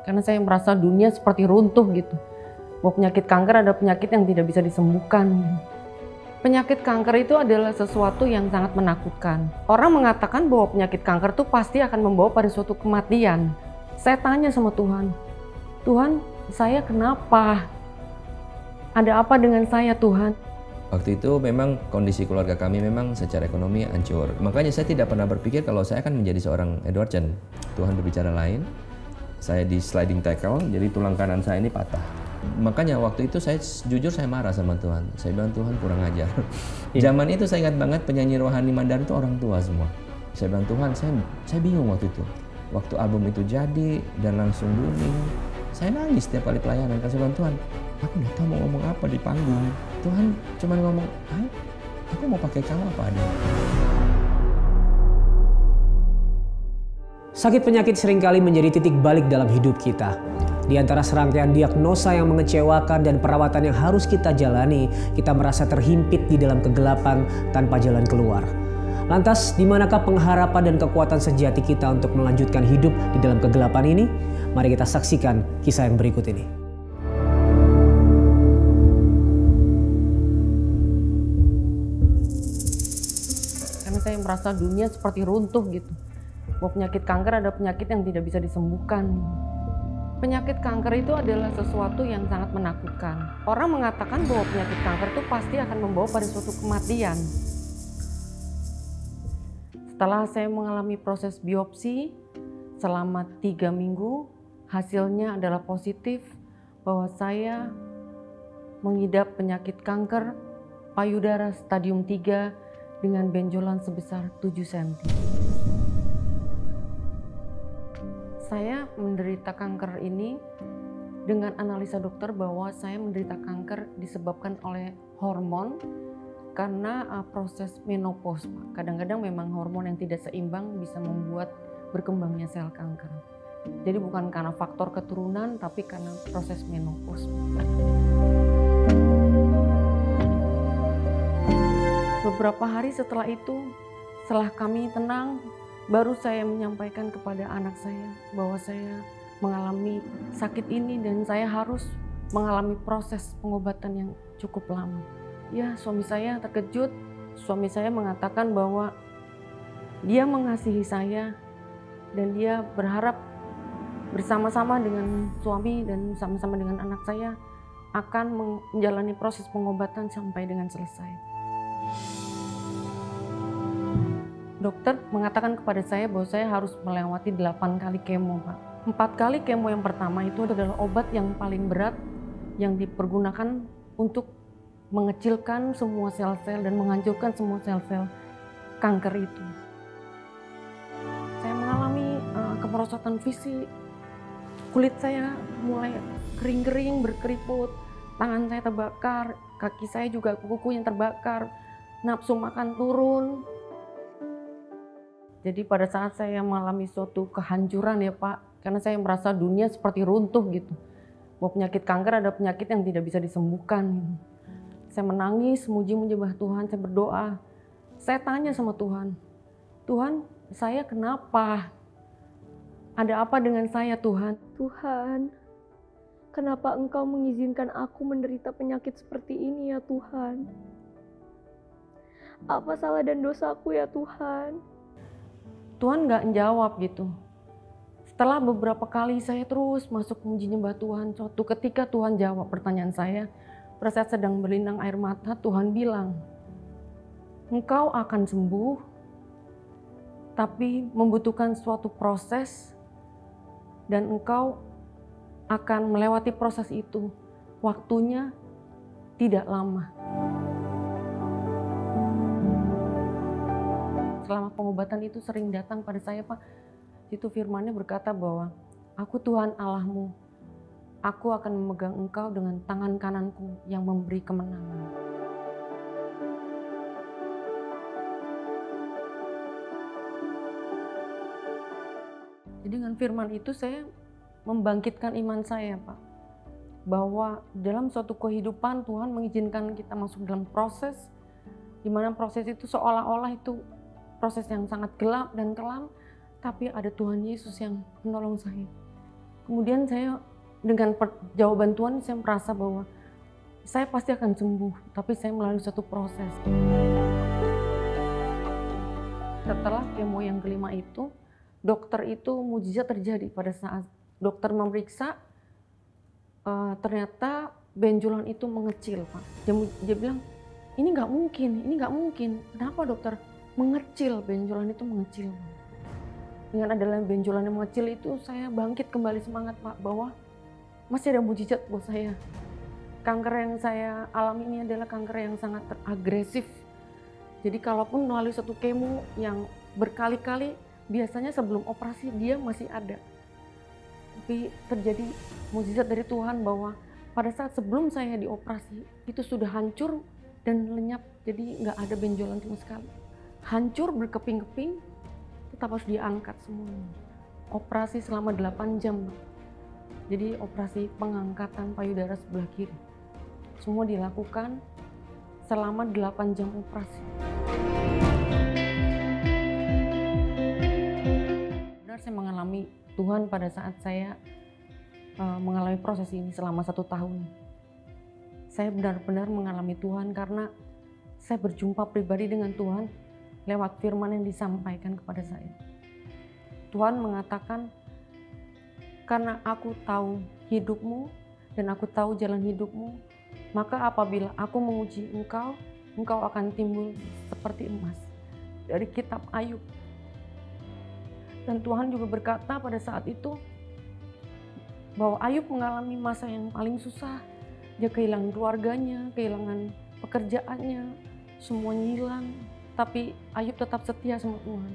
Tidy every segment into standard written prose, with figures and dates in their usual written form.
Karena saya merasa dunia seperti runtuh gitu. Bahwa penyakit kanker adalah penyakit yang tidak bisa disembuhkan. Penyakit kanker itu adalah sesuatu yang sangat menakutkan. Orang mengatakan bahwa penyakit kanker itu pasti akan membawa pada suatu kematian. Saya tanya sama Tuhan, Tuhan, saya kenapa? Ada apa dengan saya, Tuhan? Waktu itu memang kondisi keluarga kami memang secara ekonomi hancur. Makanya saya tidak pernah berpikir kalau saya akan menjadi seorang Edward Chen. Tuhan berbicara lain. Saya di sliding tackle, jadi tulang kanan saya ini patah. Makanya waktu itu jujur saya marah sama Tuhan. Saya bilang, Tuhan kurang ajar. Zaman itu saya ingat banget penyanyi rohani Mandarin itu orang tua semua. Saya bilang, Tuhan saya bingung waktu itu. Waktu album itu jadi dan langsung booming. Saya nangis setiap kali pelayanan. Karena saya bilang, Tuhan, aku nggak tahu mau ngomong apa di panggung. Tuhan cuma ngomong, aku mau pakai kamu apa adanya. Sakit penyakit seringkali menjadi titik balik dalam hidup kita. Di antara serangkaian diagnosa yang mengecewakan dan perawatan yang harus kita jalani, kita merasa terhimpit di dalam kegelapan tanpa jalan keluar. Lantas, di manakah pengharapan dan kekuatan sejati kita untuk melanjutkan hidup di dalam kegelapan ini? Mari kita saksikan kisah yang berikut ini. Karena saya merasa dunia seperti runtuh gitu. Bahwa penyakit kanker adalah penyakit yang tidak bisa disembuhkan. Penyakit kanker itu adalah sesuatu yang sangat menakutkan. Orang mengatakan bahwa penyakit kanker itu pasti akan membawa pada suatu kematian. Setelah saya mengalami proses biopsi selama 3 minggu, hasilnya adalah positif bahwa saya mengidap penyakit kanker payudara stadium 3 dengan benjolan sebesar 7 cm. Saya menderita kanker ini dengan analisa dokter bahwa saya menderita kanker disebabkan oleh hormon karena proses menopause. Kadang-kadang memang hormon yang tidak seimbang bisa membuat berkembangnya sel kanker. Jadi bukan karena faktor keturunan tapi karena proses menopause. Beberapa hari setelah itu, setelah kami tenang, baru saya menyampaikan kepada anak saya bahwa saya mengalami sakit ini dan saya harus mengalami proses pengobatan yang cukup lama. Ya, suami saya terkejut. Suami saya mengatakan bahwa dia mengasihi saya dan dia berharap bersama-sama dengan suami dan sama-sama dengan anak saya akan menjalani proses pengobatan sampai dengan selesai. Dokter mengatakan kepada saya bahwa saya harus melewati 8 kali kemo, Pak. 4 kali kemo yang pertama itu adalah obat yang paling berat yang dipergunakan untuk mengecilkan semua sel-sel dan menghancurkan semua sel-sel kanker itu. Saya mengalami kemerosotan fisik, kulit saya mulai kering-kering, berkeriput, tangan saya terbakar, kaki saya juga kuku-kukunya terbakar, nafsu makan turun. Jadi pada saat saya mengalami suatu kehancuran ya Pak, karena saya merasa dunia seperti runtuh gitu. Bahwa penyakit kanker adalah penyakit yang tidak bisa disembuhkan. Saya menangis, memuji-menyembah Tuhan, saya berdoa. Saya tanya sama Tuhan, Tuhan, saya kenapa? Ada apa dengan saya Tuhan? Tuhan, kenapa Engkau mengizinkan aku menderita penyakit seperti ini ya Tuhan? Apa salah dan dosaku ya Tuhan? Tuhan nggak menjawab gitu. Setelah beberapa kali saya terus masuk memuji nyembah Tuhan, suatu ketika Tuhan jawab pertanyaan saya. Pada saat sedang berlinang air mata, Tuhan bilang, engkau akan sembuh, tapi membutuhkan suatu proses dan engkau akan melewati proses itu. Waktunya tidak lama. Selama pengobatan itu sering datang pada saya Pak, itu firman-Nya berkata bahwa aku Tuhan Allahmu, aku akan memegang engkau dengan tangan kananku yang memberi kemenangan. Jadi dengan firman itu saya membangkitkan iman saya Pak, bahwa dalam suatu kehidupan Tuhan mengizinkan kita masuk dalam proses, di mana proses itu seolah-olah itu proses yang sangat gelap dan kelam, tapi ada Tuhan Yesus yang menolong saya. Kemudian saya dengan jawaban Tuhan saya merasa bahwa saya pasti akan sembuh, tapi saya melalui satu proses. Setelah kemo yang kelima itu, dokter itu mujizat terjadi pada saat dokter memeriksa, ternyata benjolan itu mengecil, Pak. Dia bilang, ini nggak mungkin. Kenapa dokter? Mengecil, benjolan itu mengecil. Dengan adanya benjolan yang mengecil itu, saya bangkit kembali semangat, Pak, bahwa masih ada mujizat buat saya. Kanker yang saya alami ini adalah kanker yang sangat agresif. Jadi kalaupun melalui satu kemo yang berkali-kali, biasanya sebelum operasi dia masih ada. Tapi terjadi mujizat dari Tuhan bahwa pada saat sebelum saya dioperasi, itu sudah hancur dan lenyap. Jadi nggak ada benjolan sama sekali. Hancur berkeping-keping, tetap harus diangkat semuanya. Operasi selama 8 jam. Jadi operasi pengangkatan payudara sebelah kiri. Semua dilakukan selama 8 jam operasi. Benar saya mengalami Tuhan pada saat saya mengalami proses ini selama 1 tahun. Saya benar-benar mengalami Tuhan karena saya berjumpa pribadi dengan Tuhan lewat firman yang disampaikan kepada saya. Tuhan mengatakan, karena aku tahu hidupmu dan aku tahu jalan hidupmu, maka apabila aku menguji engkau, engkau akan timbul seperti emas. Dari kitab Ayub. Dan Tuhan juga berkata pada saat itu, bahwa Ayub mengalami masa yang paling susah. Dia kehilangan keluarganya, kehilangan pekerjaannya, semuanya hilang. Tapi Ayub tetap setia sama Tuhan.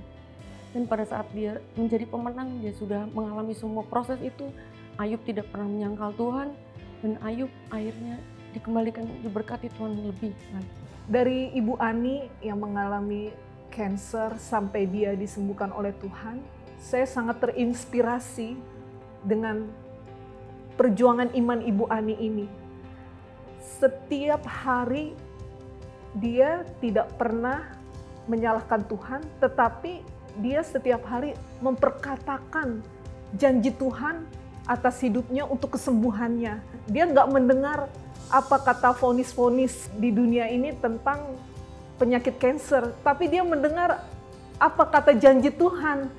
Dan pada saat dia menjadi pemenang, dia sudah mengalami semua proses itu. Ayub tidak pernah menyangkal Tuhan. Dan Ayub akhirnya dikembalikan, diberkati Tuhan lebih lagi. Dari Ibu Ani yang mengalami cancer sampai dia disembuhkan oleh Tuhan, saya sangat terinspirasi dengan perjuangan iman Ibu Ani ini. Setiap hari dia tidak pernah menyalahkan Tuhan, tetapi dia setiap hari memperkatakan janji Tuhan atas hidupnya untuk kesembuhannya. Dia nggak mendengar apa kata vonis-vonis di dunia ini tentang penyakit kanker, tapi dia mendengar apa kata janji Tuhan.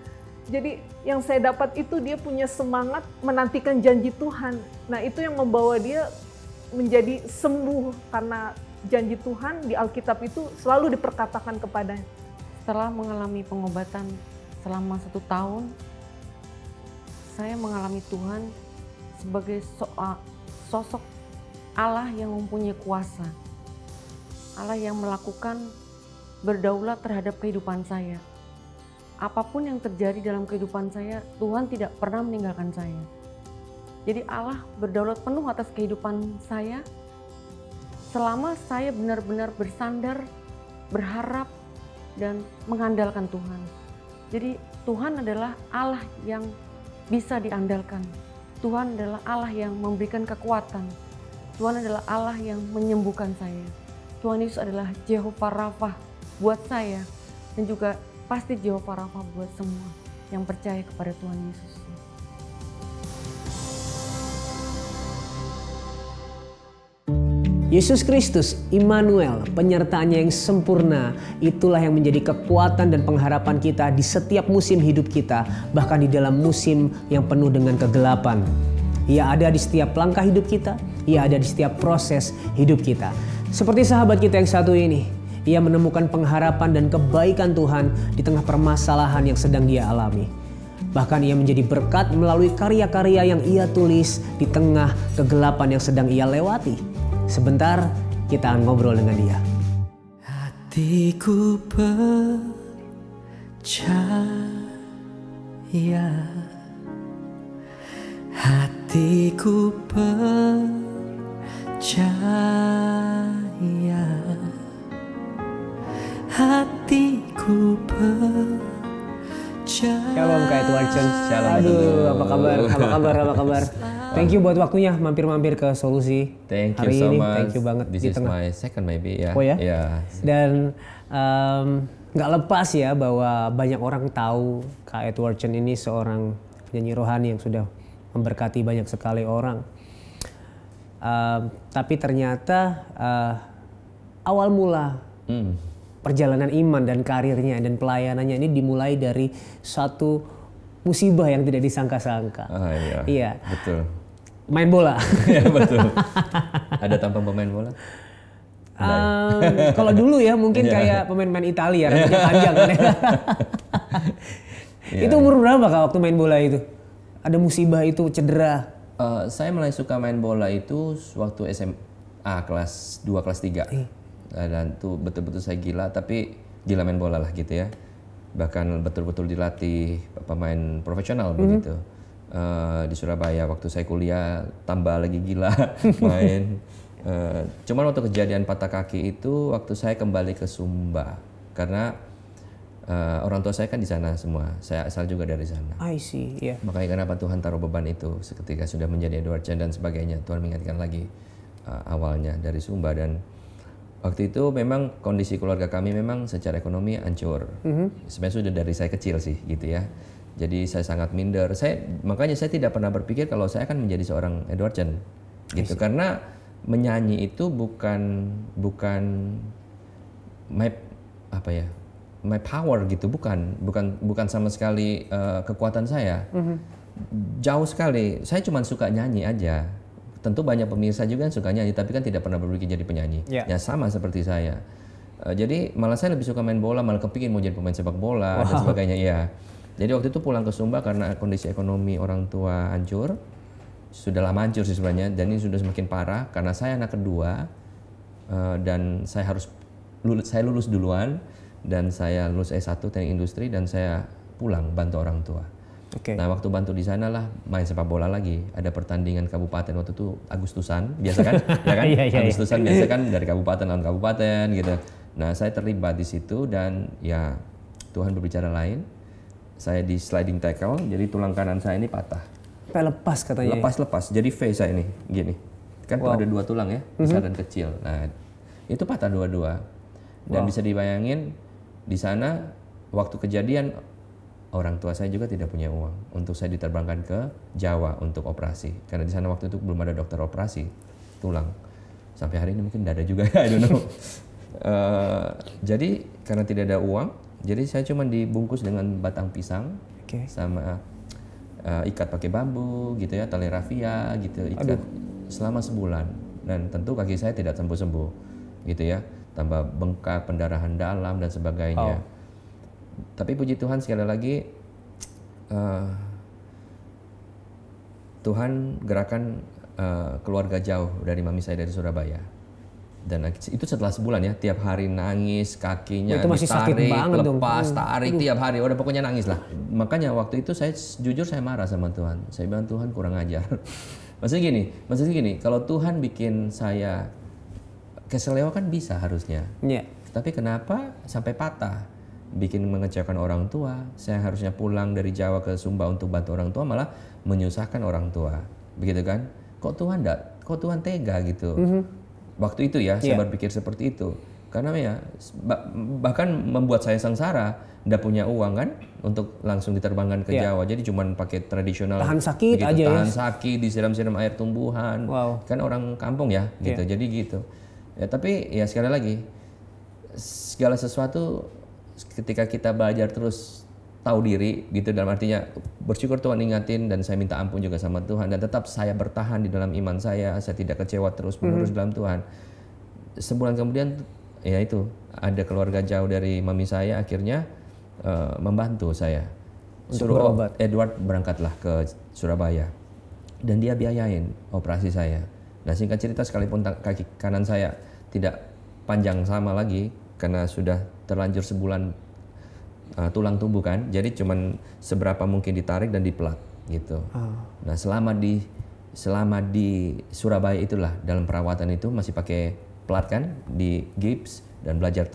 Jadi yang saya dapat itu dia punya semangat menantikan janji Tuhan. Nah itu yang membawa dia menjadi sembuh karena janji Tuhan di Alkitab itu selalu diperkatakan kepadanya. Setelah mengalami pengobatan selama 1 tahun, saya mengalami Tuhan sebagai sosok Allah yang mempunyai kuasa. Allah yang melakukan berdaulat terhadap kehidupan saya. Apapun yang terjadi dalam kehidupan saya, Tuhan tidak pernah meninggalkan saya. Jadi Allah berdaulat penuh atas kehidupan saya selama saya benar-benar bersandar, berharap, dan mengandalkan Tuhan. Jadi Tuhan adalah Allah yang bisa diandalkan. Tuhan adalah Allah yang memberikan kekuatan. Tuhan adalah Allah yang menyembuhkan saya. Tuhan Yesus adalah Jehovah Rafa buat saya, dan juga pasti Jehovah Rafa buat semua yang percaya kepada Tuhan Yesus. Yesus Kristus, Immanuel, penyertaannya yang sempurna, itulah yang menjadi kekuatan dan pengharapan kita di setiap musim hidup kita, bahkan di dalam musim yang penuh dengan kegelapan. Ia ada di setiap langkah hidup kita, ia ada di setiap proses hidup kita. Seperti sahabat kita yang satu ini, ia menemukan pengharapan dan kebaikan Tuhan di tengah permasalahan yang sedang dia alami. Bahkan ia menjadi berkat melalui karya-karya yang ia tulis di tengah kegelapan yang sedang ia lewati. Sebentar kita akan ngobrol dengan dia. Hatiku percaya, hatiku percaya, hatiku percaya. Shalom Kak Edwardson. Shalom. Aduh, apa kabar? Thank you buat waktunya mampir-mampir ke Solusi Thank you hari so ini. much. Thank you banget. This is my second maybe ya. Oh ya? Yeah. Dan nggak lepas ya bahwa banyak orang tahu Kak Edwardson ini seorang penyanyi rohani yang sudah memberkati banyak sekali orang. Tapi ternyata awal mula perjalanan iman dan karirnya dan pelayanannya ini dimulai dari satu musibah yang tidak disangka-sangka. Iya. Betul. Main bola. Ya, betul. Ada tampang pemain bola? Kalau dulu ya mungkin kayak pemain-pemain Italia rambutnya panjang kan ya. Itu umur berapa Kak waktu main bola itu? Ada musibah itu, cedera? Saya mulai suka main bola itu waktu SMA kelas 2 kelas 3. Dan itu betul-betul saya gila, tapi gila main bola lah gitu ya. Bahkan betul-betul dilatih pemain profesional begitu. Di Surabaya waktu saya kuliah tambah lagi gila main. Cuman waktu kejadian patah kaki itu waktu saya kembali ke Sumba karena orang tua saya kan di sana semua, saya asal juga dari sana. I see, yeah. Makanya kenapa Tuhan taruh beban itu ketika sudah menjadi Edward Chen dan sebagainya, Tuhan mengingatkan lagi awalnya dari Sumba. Dan waktu itu memang kondisi keluarga kami memang secara ekonomi hancur. Sebenarnya sudah dari saya kecil sih gitu ya. Jadi saya sangat minder. Makanya saya tidak pernah berpikir kalau saya akan menjadi seorang Edward Chen gitu, karena menyanyi itu bukan my power gitu, bukan sama sekali kekuatan saya. Jauh sekali. Saya cuma suka nyanyi aja. Tentu banyak pemirsa juga yang suka nyanyi, tapi kan tidak pernah berpikir jadi penyanyi. Ya sama seperti saya. Jadi malah saya lebih suka main bola, malah kepikir mau jadi pemain sepak bola dan sebagainya. Ya. Jadi waktu itu pulang ke Sumba karena kondisi ekonomi orang tua hancur. Sudah lama hancur sih sebenarnya, dan ini sudah semakin parah karena saya anak kedua dan saya lulus duluan dan saya lulus S1 teknik industri dan saya pulang bantu orang tua. Nah waktu bantu di sana lah main sepak bola lagi, ada pertandingan kabupaten waktu itu Agustusan biasa kan, ya kan? Agustusan biasa kan dari kabupaten lawan kabupaten gitu. Nah saya terlibat di situ dan ya Tuhan berbicara lain. Saya di sliding tackle, jadi tulang kanan saya ini patah. Lepas katanya. Lepas. Jadi V saya ini gini. Kan tuh ada dua tulang ya, besar dan kecil. Nah, itu patah dua-dua. Dan bisa dibayangin di sana waktu kejadian orang tua saya juga tidak punya uang untuk saya diterbangkan ke Jawa untuk operasi. Karena di sana waktu itu belum ada dokter operasi tulang. Sampai hari ini mungkin tidak ada juga, I don't know. Jadi karena tidak ada uang, jadi saya cuma dibungkus dengan batang pisang sama ikat pakai bambu gitu ya, tali rafia gitu, ikat selama sebulan. Dan tentu kaki saya tidak sembuh-sembuh gitu ya, tambah bengkak, pendarahan dalam dan sebagainya. Tapi puji Tuhan sekali lagi Tuhan gerakan keluarga jauh dari mami saya dari Surabaya. Dan itu setelah sebulan ya, tiap hari nangis, kakinya ditarik, lepas, tarik tiap hari, udah pokoknya nangis lah. Makanya waktu itu saya jujur saya marah sama Tuhan. Saya bilang Tuhan kurang ajar. Maksudnya gini, kalau Tuhan bikin saya keseleo kan bisa harusnya. Tapi kenapa sampai patah? Bikin mengecewakan orang tua. Saya harusnya pulang dari Jawa ke Sumba untuk bantu orang tua, malah menyusahkan orang tua. Begitu kan? Kok Tuhan tega gitu. Waktu itu ya saya berpikir seperti itu. Karena ya bahkan membuat saya sengsara, tidak punya uang kan untuk langsung diterbangkan ke Jawa. Jadi cuma pakai tradisional, tahan sakit begitu, aja tahan sakit, disiram-siram air tumbuhan. Kan orang kampung ya gitu. Jadi gitu. Ya tapi ya sekali lagi, segala sesuatu ketika kita belajar terus tahu diri gitu, dalam artinya bersyukur Tuhan ingatin dan saya minta ampun juga sama Tuhan, dan tetap saya bertahan di dalam iman saya tidak kecewa terus menerus dalam Tuhan. Sebulan kemudian ya itu ada keluarga jauh dari mami saya akhirnya membantu saya, suruh Edward berangkatlah ke Surabaya dan dia biayain operasi saya. Nah singkat cerita, sekalipun kaki kanan saya tidak panjang sama lagi karena sudah terlanjur sebulan tulang tumbuh kan, jadi cuman seberapa mungkin ditarik dan dipelat gitu. Nah selama di Surabaya itulah dalam perawatan itu masih pakai pelat kan, di gips dan belajar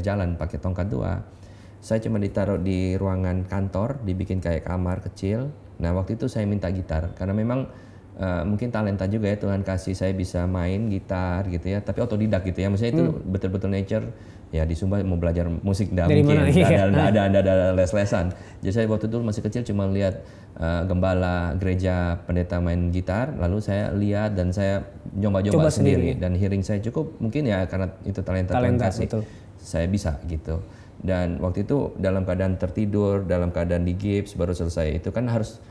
jalan pakai tongkat 2. Saya cuma ditaruh di ruangan kantor, dibikin kayak kamar kecil. Nah waktu itu saya minta gitar karena memang mungkin talenta juga ya Tuhan kasih saya bisa main gitar gitu ya, tapi otodidak gitu ya, maksudnya itu betul-betul nature. Ya di Sumba mau belajar musik nggak Dari mungkin, mana? Iya. nggak ada les-lesan. Jadi saya waktu itu masih kecil cuma lihat gembala gereja pendeta main gitar, lalu saya lihat dan saya coba sendiri. Dan hearing saya cukup, mungkin ya karena itu talenta Tuhan kasih, betul. saya bisa gitu. Dan waktu itu dalam keadaan tertidur, dalam keadaan di gips baru selesai, itu kan harus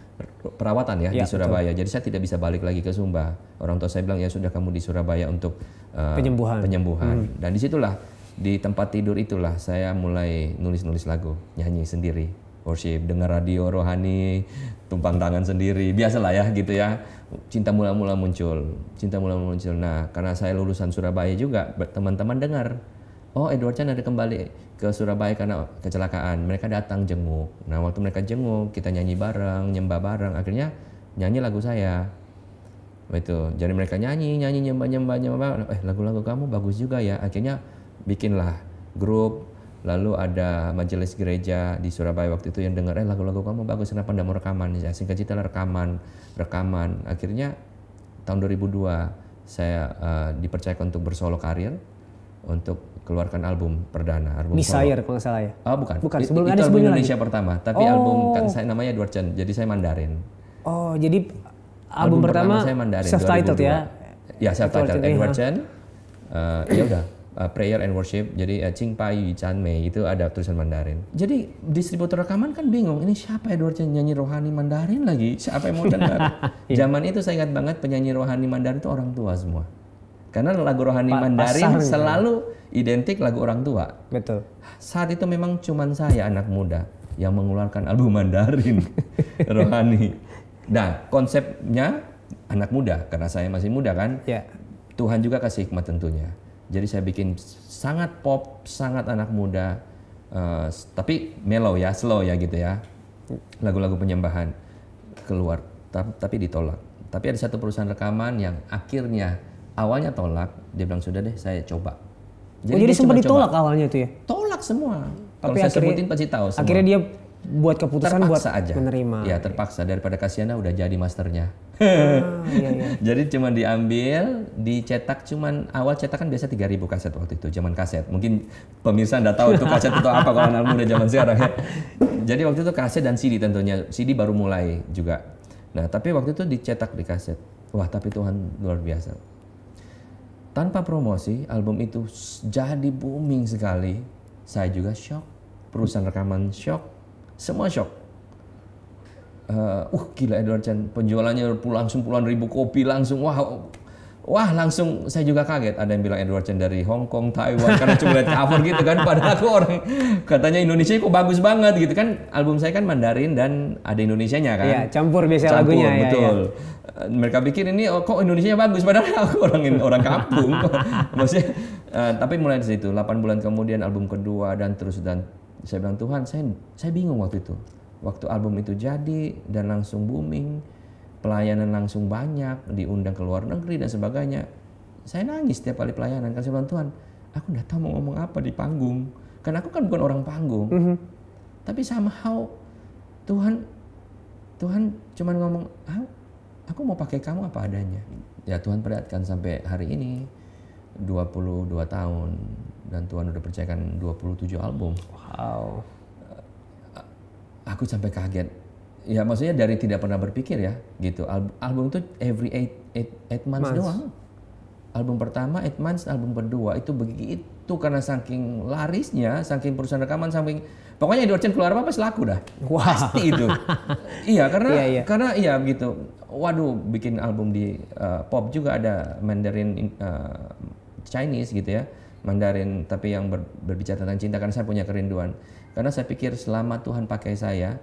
perawatan ya di Surabaya. Betul. Jadi saya tidak bisa balik lagi ke Sumba. Orang tua saya bilang ya sudah kamu di Surabaya untuk penyembuhan. Dan disitulah di tempat tidur itulah saya mulai nulis lagu, nyanyi sendiri, worship, dengar radio rohani, tumpang tangan sendiri, biasalah ya gitu ya. Cinta mula-mula muncul. Nah, karena saya lulusan Surabaya juga, teman-teman dengar, oh Edward Chan ada kembali ke Surabaya karena kecelakaan. Mereka datang jenguk. Nah, waktu mereka jenguk, kita nyanyi bareng, nyembah bareng. Akhirnya nyanyi lagu saya. Itu. Jadi mereka nyanyi, nyembah. Lagu-lagu kamu bagus juga ya. Akhirnya bikinlah grup, lalu ada majelis gereja di Surabaya waktu itu yang dengar lagu-lagu kamu bagus, kenapa enggak mau rekaman? Ya singkat cerita rekaman. Akhirnya tahun 2002 saya dipercayakan untuk bersolo karir, untuk keluarkan album perdana, album Desire kalau nggak salah ya? Bukan. Sebelum itu ada album Indonesia lagi. pertama, tapi album kan saya namanya Edward Chan, jadi saya Mandarin. Oh, jadi album pertama saya Mandarin, self-titled 2002. ya? Ya, self-titled Edward Chan. Ya udah. Prayer and worship, jadi Ching Pa Yu Chan Mei itu ada tulisan Mandarin. Jadi distributor rekaman kan bingung, ini siapa Edward Chan nyanyi rohani Mandarin lagi? Siapa yang mau dengar? Zaman itu saya ingat banget penyanyi rohani Mandarin itu orang tua semua. Karena lagu rohani Mandarin selalu identik lagu orang tua. Betul. Saat itu memang cuman saya anak muda yang mengeluarkan album Mandarin rohani. Nah, konsepnya anak muda karena saya masih muda kan. Yeah. Tuhan juga kasih hikmat tentunya. Jadi saya bikin sangat pop, sangat anak muda, tapi mellow ya, slow ya gitu ya. Lagu-lagu penyembahan keluar, tapi ditolak. Tapi ada satu perusahaan rekaman yang akhirnya awalnya tolak, dia bilang sudah deh saya coba. Jadi sempat ditolak awalnya itu ya? Tolak semua. Tapi kalau saya sebutin pasti tahu semua. Akhirnya dia buat keputusan terpaksa buat aja menerima. Ya terpaksa, daripada kasihan udah jadi masternya. Iya. Jadi cuma diambil, dicetak, cuman awal cetak kan biasa 3.000 kaset waktu itu, zaman kaset. Mungkin pemirsa nggak tahu itu kaset itu apa kalau anak muda zaman sekarang ya. Jadi waktu itu kaset dan CD tentunya, CD baru mulai juga. Nah tapi waktu itu dicetak di kaset. Wah tapi Tuhan luar biasa. Tanpa promosi album itu jadi booming sekali. Saya juga shock, perusahaan rekaman shock, semua shock. Gila Edward Chan, penjualannya langsung puluhan ribu kopi langsung, wah langsung saya juga kaget. Ada yang bilang Edward Chan dari Hong Kong, Taiwan, karena cuma lihat cover gitu kan. Padahal aku orang katanya Indonesia kok bagus banget gitu kan. Album saya kan Mandarin dan ada Indonesianya kan. Iya, campur biasa lagunya. Betul. Ya. Mereka pikir ini kok Indonesianya bagus, padahal aku orang kampung. Maksudnya, tapi mulai dari situ, 8 bulan kemudian album kedua dan terus, dan saya bilang Tuhan, saya bingung waktu itu. Waktu album itu jadi dan langsung booming, pelayanan langsung banyak, diundang ke luar negeri dan sebagainya. Saya nangis setiap kali pelayanan, karena saya bilang Tuhan, aku nggak tahu mau ngomong apa di panggung, karena aku kan bukan orang panggung. Tapi somehow Tuhan cuma ngomong, aku mau pakai kamu apa adanya. Ya Tuhan perlihatkan sampai hari ini 22 tahun dan Tuhan udah percayakan 27 album. Wow. Aku sampai kaget. Ya maksudnya dari tidak pernah berpikir ya gitu. Album itu every 8 months doang. Album pertama 8 months, album kedua itu begitu karena saking larisnya, saking perusahaan rekaman, saking pokoknya Edward Chan keluar apa laku dah. Wow. Pasti itu. Iya karena iya gitu. Waduh, bikin album di pop juga ada Mandarin Chinese gitu ya. Mandarin tapi yang berbicara tentang cinta, karena saya punya kerinduan. Karena saya pikir selama Tuhan pakai saya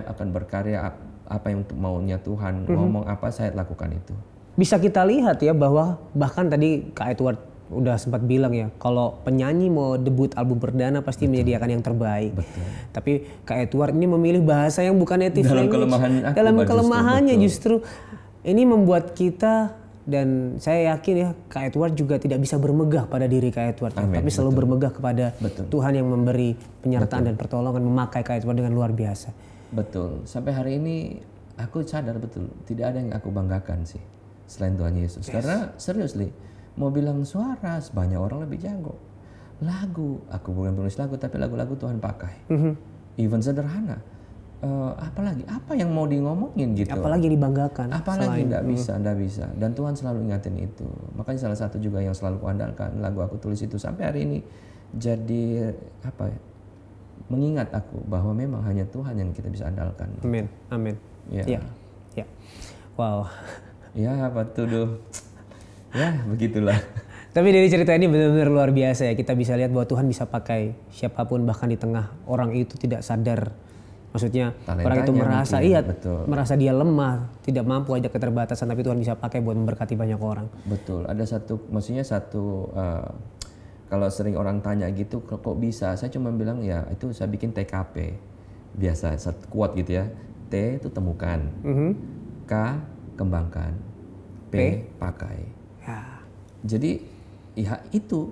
akan berkarya apa yang maunya Tuhan, ngomong apa saya lakukan itu. Bisa kita lihat ya bahwa bahkan tadi Kak Edward udah sempat bilang ya, kalau penyanyi mau debut album perdana pasti menyediakan yang terbaik. Betul. Tapi Kak Edward ini memilih bahasa yang bukan native language. Dalam kelemahannya justru ini membuat kita, dan saya yakin ya Kak Edward juga tidak bisa bermegah pada diri Kak Edward, tapi selalu bermegah kepada Tuhan yang memberi penyertaan dan pertolongan, memakai Kak Edward dengan luar biasa. Betul. Sampai hari ini aku sadar betul tidak ada yang aku banggakan sih selain Tuhan Yesus. Karena seriously, mau bilang suara banyak orang lebih jago, lagu, aku bukan penulis lagu tapi lagu-lagu Tuhan pakai. Even sederhana. Apalagi apa yang mau di ngomongin gitu. Apalagi dibanggakan. Apalagi enggak bisa. Dan Tuhan selalu ingatin itu. Makanya salah satu juga yang selalu kuandalkan lagu aku tulis itu sampai hari ini jadi apa ya? Mengingat aku bahwa memang hanya Tuhan yang kita bisa andalkan. Amin. Amin. Ya. Ya. Wow. Ya, apa tuh duh. Ya, begitulah. Tapi dari cerita ini benar-benar luar biasa ya. Kita bisa lihat bahwa Tuhan bisa pakai siapapun bahkan di tengah orang itu tidak sadar. Maksudnya orang itu merasa merasa dia lemah, tidak mampu, ada keterbatasan, tapi Tuhan bisa pakai buat memberkati banyak orang. Betul. Ada satu kalau sering orang tanya gitu kok bisa? Saya cuma bilang ya itu saya bikin TKP. Biasa kuat gitu ya. T itu temukan. K kembangkan. P pakai. Ya. Jadi ya itu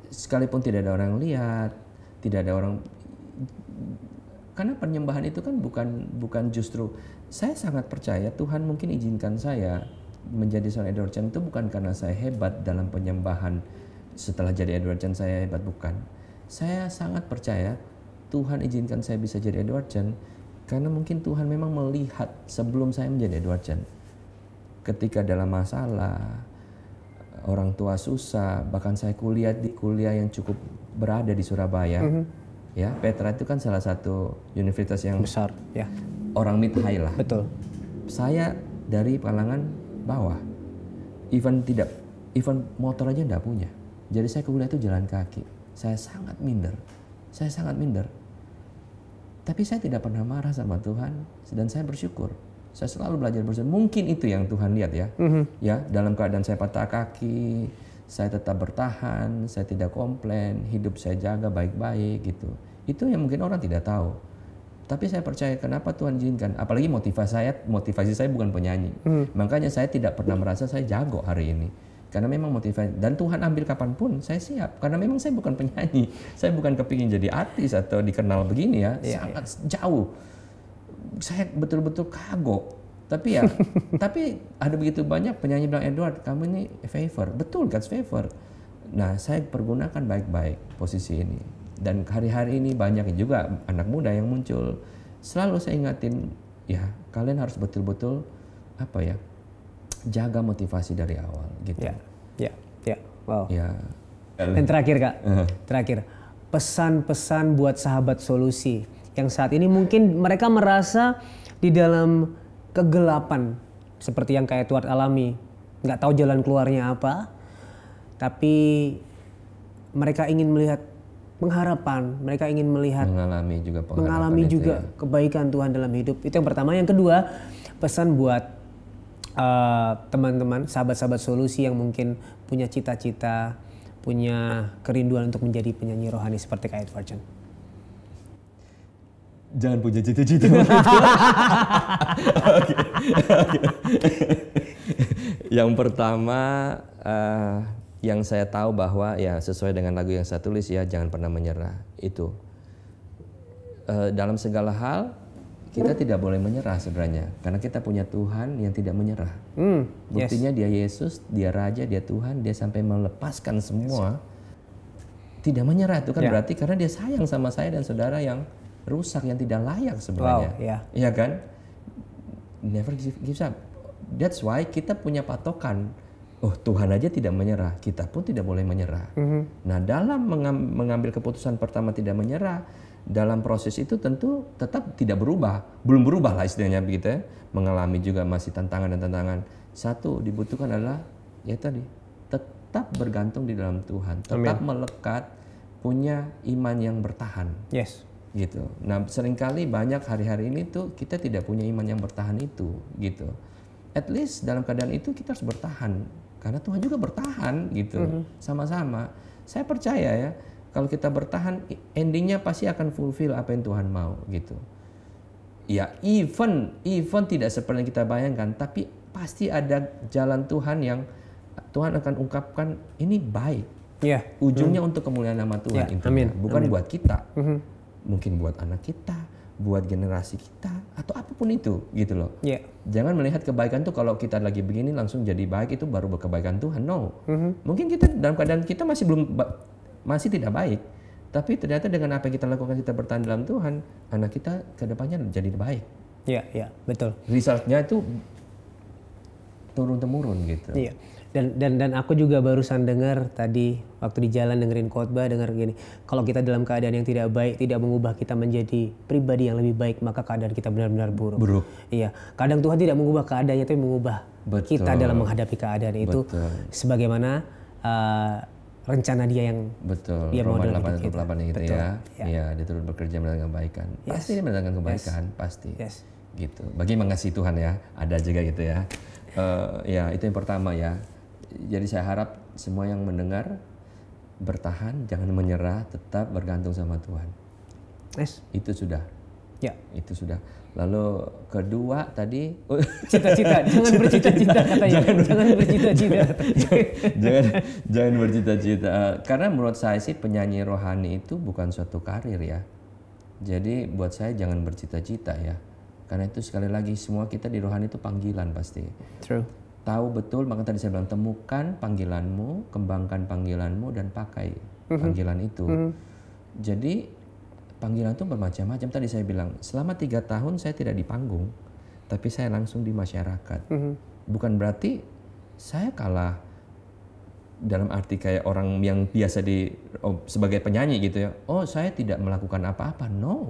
sekalipun tidak ada orang lihat, tidak ada orang, karena penyembahan itu kan bukan justru, saya sangat percaya Tuhan mungkin izinkan saya menjadi seorang Edward Chen itu bukan karena saya hebat dalam penyembahan. Setelah jadi Edward Chen saya hebat, bukan. Saya sangat percaya Tuhan izinkan saya bisa jadi Edward Chen karena mungkin Tuhan memang melihat sebelum saya menjadi Edward Chen. Ketika dalam masalah, orang tua susah, bahkan saya kuliah di kuliah yang cukup berada di Surabaya. Ya, Petra itu kan salah satu universitas yang besar, ya. Orang mid high lah. Betul. Saya dari kalangan bawah. Even motor aja enggak punya. Jadi saya kuliah itu jalan kaki. Saya sangat minder. Tapi saya tidak pernah marah sama Tuhan dan saya bersyukur. Saya selalu belajar bersyukur. Mungkin itu yang Tuhan lihat ya. Ya, dalam keadaan saya patah kaki, saya tetap bertahan, saya tidak komplain, hidup saya jaga baik-baik gitu. Itu yang mungkin orang tidak tahu. Tapi saya percaya kenapa Tuhan izinkan. Apalagi motivasi saya bukan penyanyi. Makanya saya tidak pernah merasa saya jago hari ini. Karena memang motivasi. Dan Tuhan ambil kapanpun saya siap. Karena memang saya bukan penyanyi. Saya bukan kepingin jadi artis atau dikenal begini ya. Sangat jauh. Saya betul-betul kagok. Tapi ya, tapi ada begitu banyak penyanyi bilang, Edward, kamu ini favor. Betul, God's favor. Nah, saya pergunakan baik-baik posisi ini. Dan hari-hari ini banyak juga anak muda yang muncul. Selalu saya ingatin, ya kalian harus betul-betul jaga motivasi dari awal gitu. Ya. Wow. Ya. Dan terakhir Kak, terakhir pesan-pesan buat sahabat solusi yang saat ini mungkin mereka merasa di dalam kegelapan seperti yang Kak Edward alami, nggak tahu jalan keluarnya apa, tapi mereka ingin melihat pengharapan, mereka ingin melihat mengalami juga kebaikan Tuhan dalam hidup. Itu yang pertama. Yang kedua, pesan buat teman-teman, sahabat-sahabat solusi yang mungkin punya cita-cita, punya kerinduan untuk menjadi penyanyi rohani seperti Kak Edward Chen. Jangan punya cita-cita. Yang pertama, yang saya tahu bahwa ya sesuai dengan lagu yang saya tulis ya, jangan pernah menyerah. Itu dalam segala hal kita tidak boleh menyerah sebenarnya, karena kita punya Tuhan yang tidak menyerah. Buktinya Dia Yesus, Dia Raja, Dia Tuhan, Dia sampai melepaskan semua. Tidak menyerah itu kan berarti karena Dia sayang sama saya dan saudara yang rusak, yang tidak layak sebenarnya. Iya kan? Never give up. That's why kita punya patokan. Oh, Tuhan aja tidak menyerah, kita pun tidak boleh menyerah. Nah, dalam mengambil keputusan pertama tidak menyerah, dalam proses itu tentu tetap tidak berubah, belum berubah lah istilahnya begitu ya. Mengalami juga masih tantangan dan tantangan. Satu dibutuhkan adalah ya tadi, tetap bergantung di dalam Tuhan, tetap melekat, punya iman yang bertahan. Gitu. Nah, seringkali banyak hari-hari ini tuh kita tidak punya iman yang bertahan itu, gitu. At least dalam keadaan itu kita harus bertahan, karena Tuhan juga bertahan, gitu. Sama-sama. Saya percaya ya, kalau kita bertahan, endingnya pasti akan fulfill apa yang Tuhan mau, gitu. Ya, even tidak seperti yang kita bayangkan, tapi pasti ada jalan Tuhan yang Tuhan akan ungkapkan ini baik. Ujungnya untuk kemuliaan nama Tuhan, intinya. Bukan buat kita. Mungkin buat anak kita, buat generasi kita, atau apapun itu, gitu loh. Jangan melihat kebaikan tuh kalau kita lagi begini langsung jadi baik, itu baru kebaikan Tuhan. No. Mungkin kita dalam keadaan kita masih belum masih tidak baik. Tapi ternyata dengan apa yang kita lakukan, kita bertahan dalam Tuhan, anak kita ke depannya jadi baik. Iya, betul. Resultnya itu turun-temurun gitu. Iya. Dan aku juga barusan dengar tadi waktu di jalan dengerin khotbah, dengar gini, kalau kita dalam keadaan yang tidak baik, tidak mengubah kita menjadi pribadi yang lebih baik, maka keadaan kita benar-benar buruk. Iya. Kadang Tuhan tidak mengubah keadaannya, tapi mengubah kita dalam menghadapi keadaan itu. Sebagaimana rencana dia yang dia mau dalam hidup kita. Gitu ya. Iya, dia turut bekerja mendatangkan kebaikan. Pasti dia mendatangkan kebaikan, pasti. Gitu. Bagi mengasihi Tuhan ya, ada juga gitu ya. Ya itu yang pertama ya. Jadi saya harap semua yang mendengar bertahan, jangan menyerah, tetap bergantung sama Tuhan. Itu sudah. Ya. Itu sudah. Lalu kedua tadi cita-cita, jangan bercita-cita katanya. Jangan bercita-cita. jangan bercita-cita. Karena menurut saya sih penyanyi rohani itu bukan suatu karir ya. Jadi buat saya jangan bercita-cita ya. Karena itu sekali lagi semua kita di rohani itu panggilan pasti. True. Tahu betul, maka tadi saya bilang temukan panggilanmu, kembangkan panggilanmu dan pakai panggilan itu. Jadi panggilan itu bermacam-macam. Tadi saya bilang selama 3 tahun saya tidak di panggung, tapi saya langsung di masyarakat. Bukan berarti saya kalah dalam arti kayak orang yang biasa sebagai penyanyi gitu ya. Oh saya tidak melakukan apa-apa, no.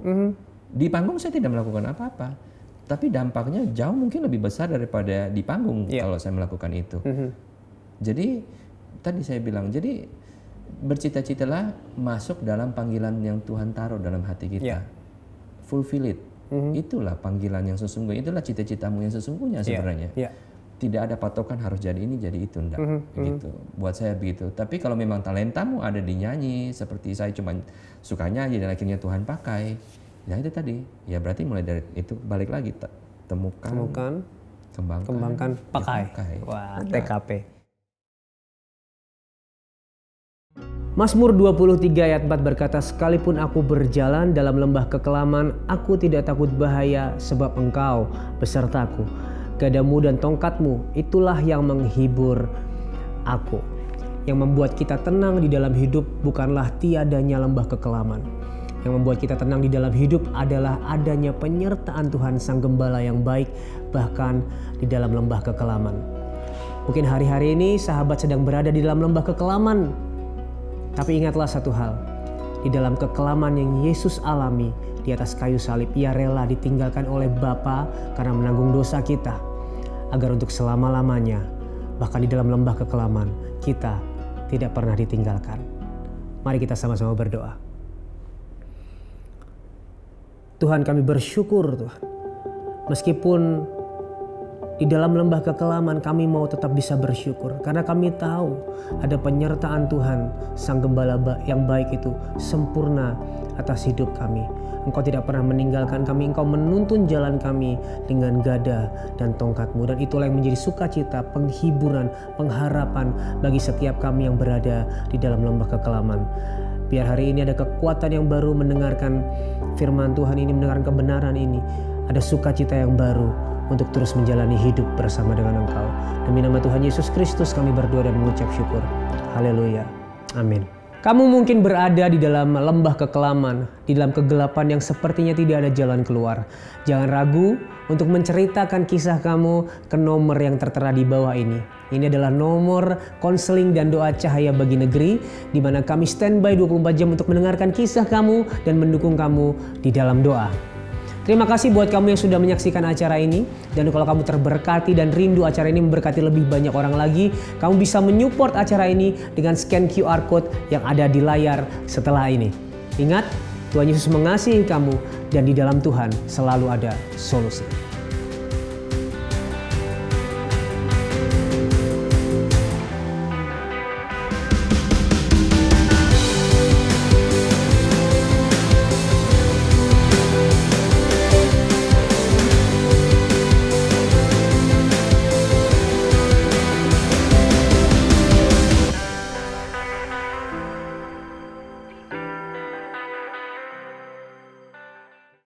Di panggung saya tidak melakukan apa-apa. Tapi dampaknya jauh mungkin lebih besar daripada di panggung kalau saya melakukan itu. Jadi tadi saya bilang, jadi bercita-citalah masuk dalam panggilan yang Tuhan taruh dalam hati kita. Fulfill it. Itulah panggilan yang sesungguhnya. Itulah cita-citamu yang sesungguhnya sebenarnya. Tidak ada patokan harus jadi ini, jadi itu, enggak. Gitu. Buat saya begitu. Tapi kalau memang talentamu ada di nyanyi, seperti saya cuma suka nyanyi dan akhirnya Tuhan pakai, ya itu tadi, ya berarti mulai dari itu balik lagi temukan, kembangkan, pakai. Wah, TKP. Mazmur 23 ayat 4 berkata, sekalipun aku berjalan dalam lembah kekelaman, aku tidak takut bahaya sebab Engkau besertaku. Gadamu dan tongkatmu itulah yang menghibur aku. Yang membuat kita tenang di dalam hidup bukanlah tiadanya lembah kekelaman. Yang membuat kita tenang di dalam hidup adalah adanya penyertaan Tuhan Sang Gembala yang baik, bahkan di dalam lembah kekelaman. Mungkin hari-hari ini sahabat sedang berada di dalam lembah kekelaman. Tapi ingatlah satu hal, di dalam kekelaman yang Yesus alami di atas kayu salib, Ia rela ditinggalkan oleh Bapa karena menanggung dosa kita, agar untuk selama-lamanya, bahkan di dalam lembah kekelaman, kita tidak pernah ditinggalkan. Mari kita sama-sama berdoa. Tuhan, kami bersyukur Tuhan, meskipun di dalam lembah kekelaman kami mau tetap bisa bersyukur, karena kami tahu ada penyertaan Tuhan Sang Gembala yang baik itu sempurna atas hidup kami. Engkau tidak pernah meninggalkan kami, Engkau menuntun jalan kami dengan gada dan tongkat-Mu, dan itulah yang menjadi sukacita, penghiburan, pengharapan bagi setiap kami yang berada di dalam lembah kekelaman. Biar hari ini ada kekuatan yang baru mendengarkan firman Tuhan ini, mendengarkan kebenaran ini. Ada sukacita yang baru untuk terus menjalani hidup bersama dengan Engkau. Demi nama Tuhan Yesus Kristus kami berdoa dan mengucap syukur. Haleluya. Amin. Kamu mungkin berada di dalam lembah kekelaman, di dalam kegelapan yang sepertinya tidak ada jalan keluar. Jangan ragu untuk menceritakan kisah kamu ke nomor yang tertera di bawah ini. Ini adalah nomor konseling dan doa Cahaya Bagi Negeri, di mana kami standby 24 jam untuk mendengarkan kisah kamu dan mendukung kamu di dalam doa. Terima kasih buat kamu yang sudah menyaksikan acara ini. Dan kalau kamu terberkati dan rindu acara ini memberkati lebih banyak orang lagi, kamu bisa menyupport acara ini dengan scan QR Code yang ada di layar setelah ini. Ingat, Tuhan Yesus mengasihi kamu dan di dalam Tuhan selalu ada solusi.